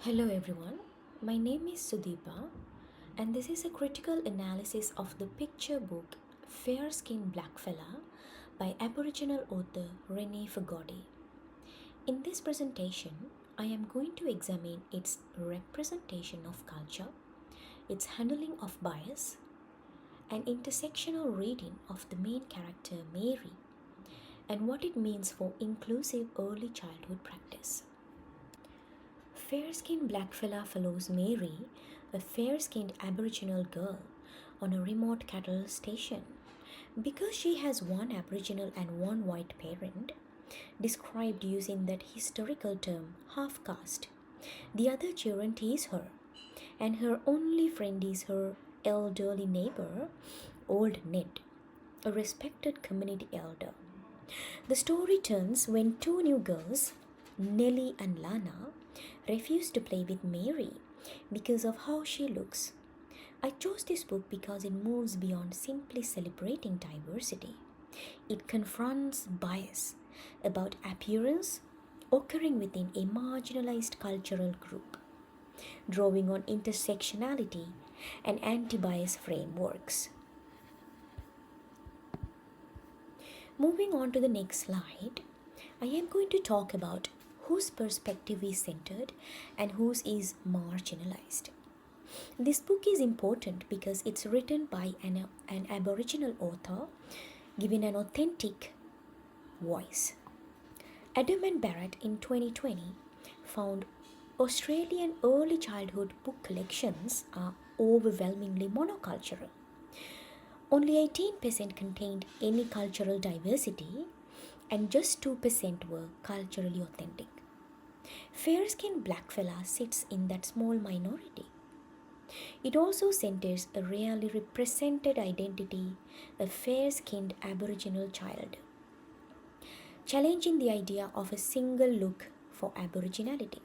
Hello everyone, my name is Sudeepa and this is a critical analysis of the picture book Fair Skinned Blackfella by Aboriginal author Renee Fogorty. In this presentation, I am going to examine its representation of culture, its handling of bias, and intersectional reading of the main character Mary, and what it means for inclusive early childhood practice. Fair skinned blackfella follows Mary, a fair skinned Aboriginal girl, on a remote cattle station. Because she has one Aboriginal and one white parent, described using that historical term half caste, the other children tease her, and her only friend is her elderly neighbor, Old Ned, a respected community elder. The story turns when two new girls, Nellie and Lana, refuse to play with Mary because of how she looks. I chose this book because it moves beyond simply celebrating diversity. It confronts bias about appearance occurring within a marginalized cultural group, drawing on intersectionality and anti bias frameworks. Moving on to the next slide, I am going to talk about whose perspective is centered and whose is marginalized. This book is important because it's written by an Aboriginal author given an authentic voice. Adam and Barrett in 2020 found Australian early childhood book collections are overwhelmingly monocultural. Only 18% contained any cultural diversity, and just 2% were culturally authentic. Fair skinned blackfella sits in that small minority. It also centers a rarely represented identity, a fair skinned Aboriginal child, challenging the idea of a single look for Aboriginality.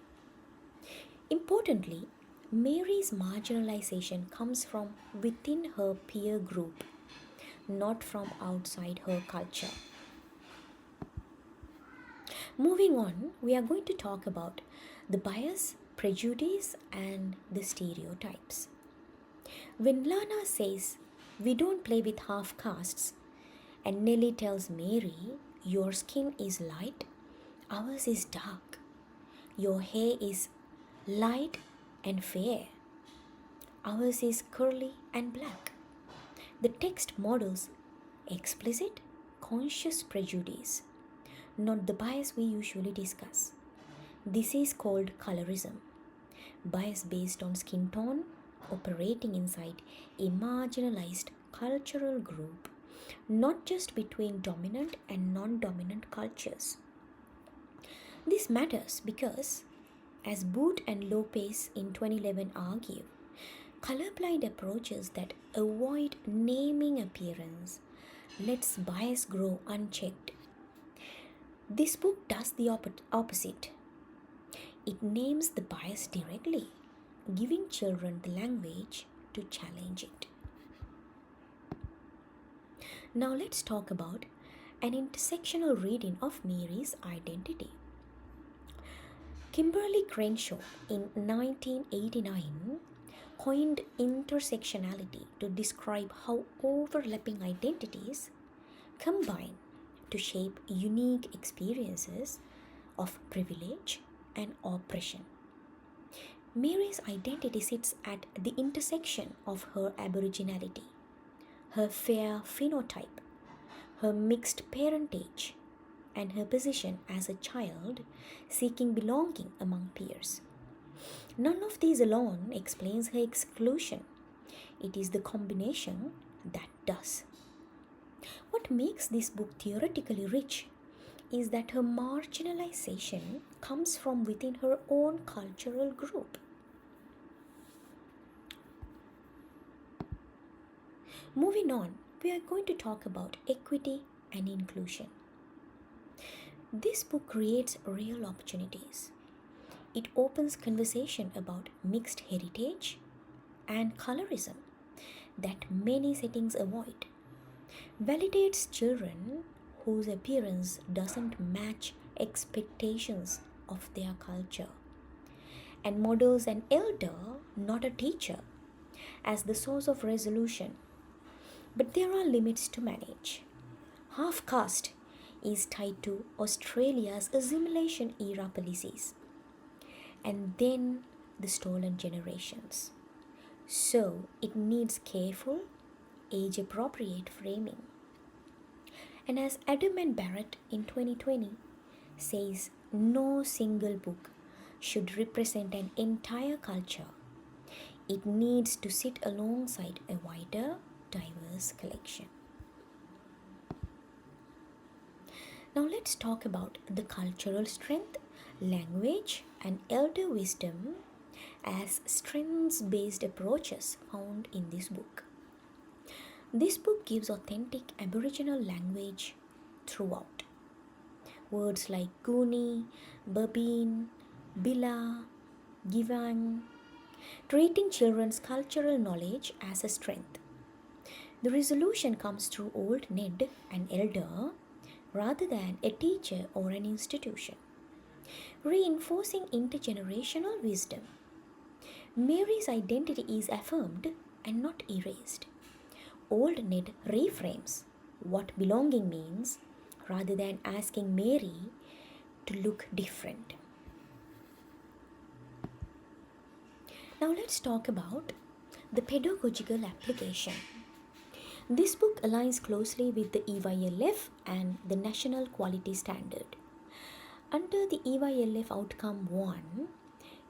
Importantly, Mary's marginalization comes from within her peer group, not from outside her culture. Moving on, we are going to talk about the bias, prejudice, and the stereotypes. When Lana says, "We don't play with half castes," and Nellie tells Mary, "Your skin is light, ours is dark. Your hair is light and fair, ours is curly and black." The text models explicit, conscious prejudice, not the bias we usually discuss. This is called colorism, bias based on skin tone, operating inside a marginalized cultural group, not just between dominant and non dominant cultures. This matters because, as Boot and Lopez in 2011 argue, colorblind approaches that avoid naming appearance lets bias grow unchecked. This book does the opposite. It names the bias directly, giving children the language to challenge it. Now let's talk about an intersectional reading of Mary's identity. Kimberly Crenshaw in 1989 coined intersectionality to describe how overlapping identities combine to shape unique experiences of privilege and oppression. Mary's identity sits at the intersection of her Aboriginality, her fair phenotype, her mixed parentage, and her position as a child seeking belonging among peers. None of these alone explains her exclusion. It is the combination that does. What makes this book theoretically rich is that her marginalization comes from within her own cultural group. Moving on, we are going to talk about equity and inclusion. This book creates real opportunities. It opens conversation about mixed heritage and colorism that many settings avoid, validates children whose appearance doesn't match expectations of their culture, and models an elder, not a teacher, as the source of resolution. But there are limits to manage. Half caste is tied to Australia's assimilation era policies, and then the stolen generations. So it needs careful, age appropriate framing. And as Adam and Barrett in 2020 says, no single book should represent an entire culture. It needs to sit alongside a wider, diverse collection. Now let's talk about the cultural strength, language, and elder wisdom as strengths-based approaches found in this book. This book gives authentic Aboriginal language throughout. Words like Goonie, Babine, Bila, Givang, treating children's cultural knowledge as a strength. The resolution comes through old Ned, an elder, rather than a teacher or an institution, reinforcing intergenerational wisdom. Mary's identity is affirmed and not erased. Old Ned reframes what belonging means rather than asking Mary to look different. Now let's talk about the pedagogical application. This book aligns closely with the EYLF and the National Quality Standard. Under the EYLF Outcome 1,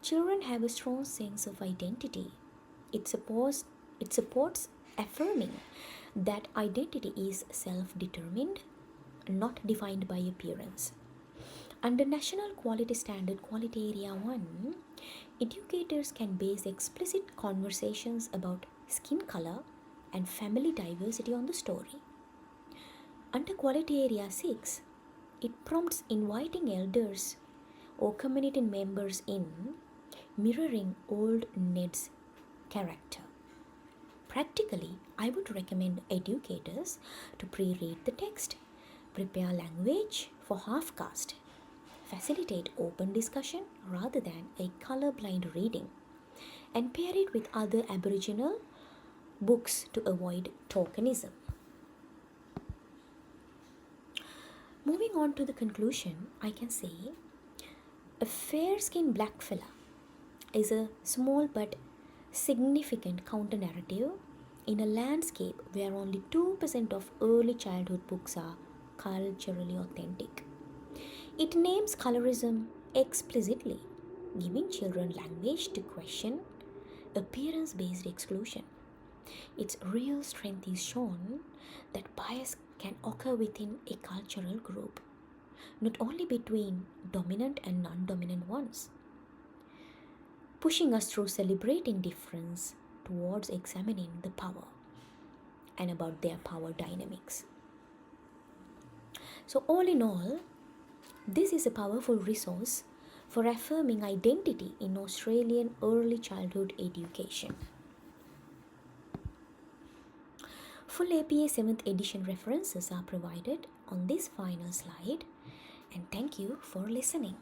children have a strong sense of identity. It supports affirming that identity is self-determined, not defined by appearance. Under National Quality Standard Quality Area 1, educators can base explicit conversations about skin color and family diversity on the story. Under Quality Area 6, it prompts inviting elders or community members in, mirroring old Ned's character. Practically, I would recommend educators to pre-read the text, prepare language for half caste, facilitate open discussion rather than a colorblind reading, and pair it with other Aboriginal books to avoid tokenism. Moving on to the conclusion, I can say a fair-skinned blackfella is a small but significant counter-narrative in a landscape where only 2% of early childhood books are culturally authentic. It names colorism explicitly, giving children language to question appearance-based exclusion. Its real strength is shown that bias can occur within a cultural group, not only between dominant and non-dominant ones, pushing us through celebrating difference towards examining the power and about their power dynamics. So all in all, this is a powerful resource for affirming identity in Australian early childhood education. Full APA 7th edition references are provided on this final slide, and thank you for listening.